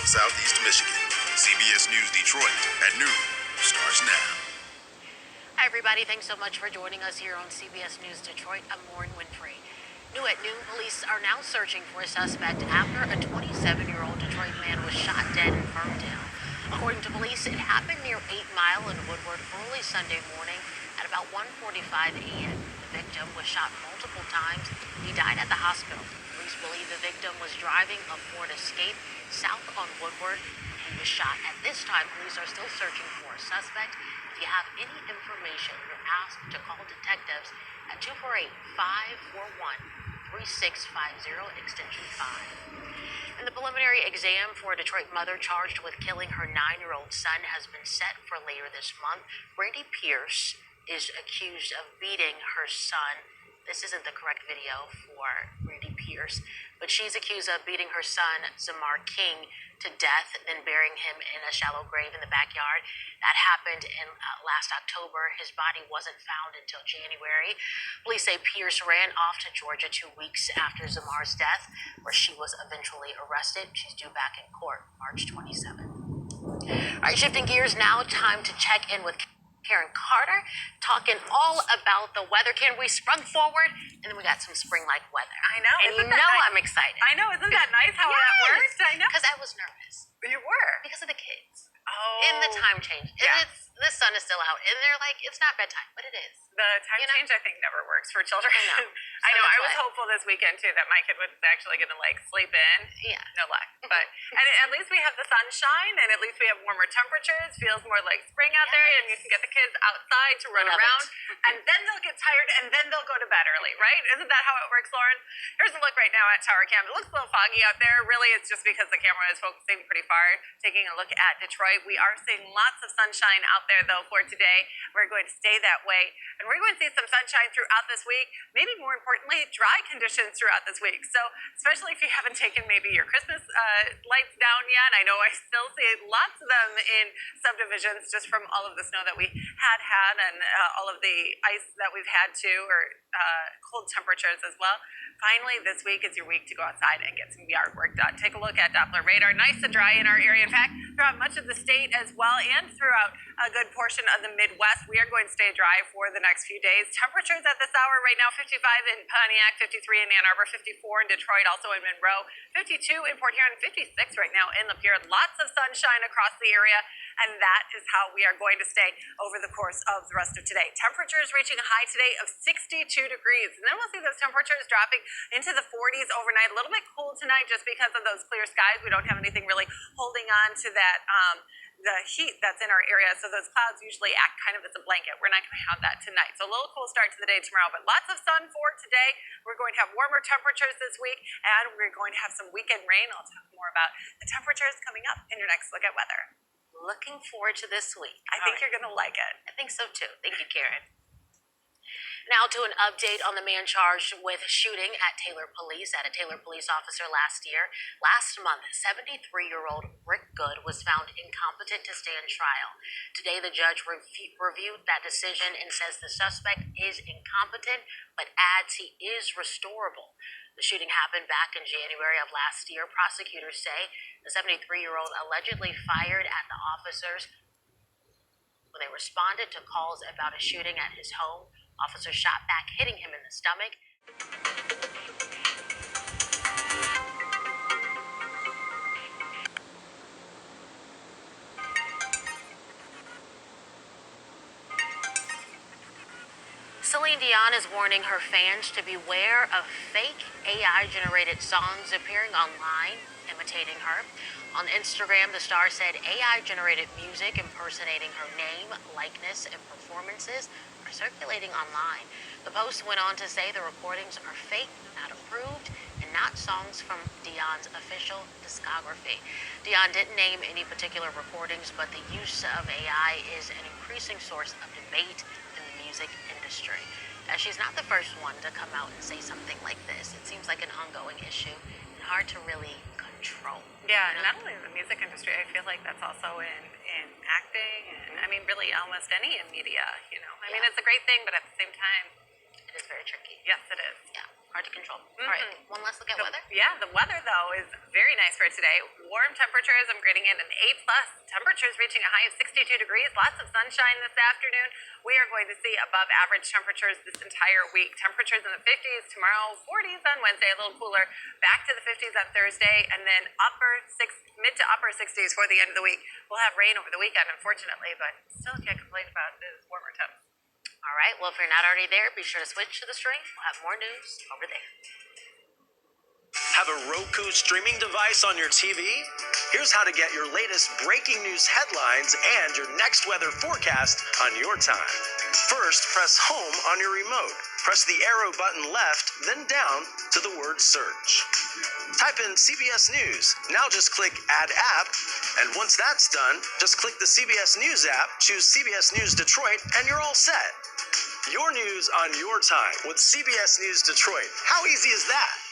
of Southeast Michigan. CBS News Detroit at noon starts now. Hi, everybody. Thanks so much for joining us here on CBS News Detroit. I'm Winfrey. New at noon, police are now searching for a suspect after a 27-year-old Detroit man was shot dead in Ferndale. According to police, it happened near 8 Mile in Woodward early Sunday morning at about 1:45 a.m. The victim was shot multiple times. He died at the hospital. Police believe the victim was driving a Ford Escape south on Woodward. He was shot. At this time, police are still searching for a suspect. If you have any information, you're asked to call detectives at 248-541-3650, extension 5. And the preliminary exam for a Detroit mother charged with killing her 9-year-old son has been set for later this month. Brandy Pierce is accused of beating her son. This isn't the correct video for Brandy Pierce, but she's accused of beating her son, Zamar King, to death, then burying him in a shallow grave in the backyard. That happened in last October. His body wasn't found until January. Police say Pierce ran off to Georgia 2 weeks after Zamar's death, where she was eventually arrested. She's due back in court March 27th. All right, shifting gears now, time to check in with Karen Carter, talking all about the weather. Karen, we sprung forward, and then we got some spring-like weather. I know. And nice? I'm excited. I know. Isn't that nice how that worked? I know. Because I was nervous. You were? Because of the kids. Oh. In the time change. Yeah. The sun is still out, and they're like, it's not bedtime, but it is. The time change, I think, never works for children. I know. I know. I was hopeful this weekend, too, that my kid was actually going to, sleep in. Yeah. No luck. But and at least we have the sunshine, and at least we have warmer temperatures. Feels more like spring out there, and you can get the kids outside to run around. And then they'll get tired, and then they'll go to bed early, right? Isn't that how it works, Lauren? Here's a look right now at Tower Cam. It looks a little foggy out there. Really, it's just because the camera is focusing pretty far. Taking a look at Detroit, we are seeing lots of sunshine out there, though, for today. We're going to stay that way. And we're going to see some sunshine throughout this week. Maybe more importantly, dry conditions throughout this week. So especially if you haven't taken maybe your Christmas lights down yet. I know I still see lots of them in subdivisions just from all of the snow that we had and all of the ice that we've had too, or cold temperatures as well. Finally, this week is your week to go outside and get some yard work done. Take a look at Doppler radar. Nice and dry in our area. In fact, throughout much of the state as well, and throughout a good portion of the Midwest, we are going to stay dry for the next few days. Temperatures at this hour right now, 55 in Pontiac, 53 in Ann Arbor, 54 in Detroit, also in Monroe, 52 in Port Huron, 56 right now in Lapeer. Lots of sunshine across the area, and that is how we are going to stay over the course of the rest of today. Temperatures reaching a high today of 62 degrees, and then we'll see those temperatures dropping into the 40s overnight. A little bit cool tonight just because of those clear skies. We don't have anything really holding on to that the heat that's in our area, so those clouds usually act kind of as a blanket. We're not going to have that tonight. So a little cool start to the day tomorrow, but lots of sun for today. We're going to have warmer temperatures this week, and we're going to have some weekend rain. I'll talk more about the temperatures coming up in your next look at weather. Looking forward to this week. I think you're going to like it. I think so too. Thank you, Karen. Now to an update on the man charged with shooting at a Taylor police officer last year. Last month, 73-year-old Rick Good was found incompetent to stand trial. Today, the judge reviewed that decision and says the suspect is incompetent, but adds he is restorable. The shooting happened back in January of last year. Prosecutors say the 73-year-old allegedly fired at the officers when they responded to calls about a shooting at his home. Officers shot back, hitting him in the stomach. Celine Dion is warning her fans to beware of fake AI-generated songs appearing online, imitating her. On Instagram, the star said AI-generated music impersonating her name, likeness, and performances are circulating online. The post went on to say the recordings are fake, not approved, and not songs from Dion's official discography. Dion didn't name any particular recordings, but the use of AI is an increasing source of debate in the music industry. As she's not the first one to come out and say something like this. It seems like an ongoing issue and hard to really control. Yeah, and not only in the music industry, I feel like that's also in acting, and I mean, really almost any in media, you know. I mean, it's a great thing, but at the same time, it is very tricky. Yes, it is. Yeah. hard to control. All right, one last look at weather. Yeah, the weather though is very nice for today. Warm temperatures. I'm grading it an A+. Temperatures reaching a high of 62 degrees. Lots of sunshine this afternoon. We are going to see above average temperatures this entire week. Temperatures in the 50s tomorrow, 40s on Wednesday, a little cooler. Back to the 50s on Thursday, and then mid to upper 60s for the end of the week. We'll have rain over the weekend, unfortunately, but still can't complain about this warmer temps. All right, well, if you're not already there, be sure to switch to the stream. We'll have more news over there. Have a Roku streaming device on your TV? Here's how to get your latest breaking news headlines and your next weather forecast on your time. First, press home on your remote. Press the arrow button left, then down to the word search. Type in CBS News. Now just click Add App. And once that's done, just click the CBS News app, choose CBS News Detroit, and you're all set. Your news on your time with CBS News Detroit. How easy is that?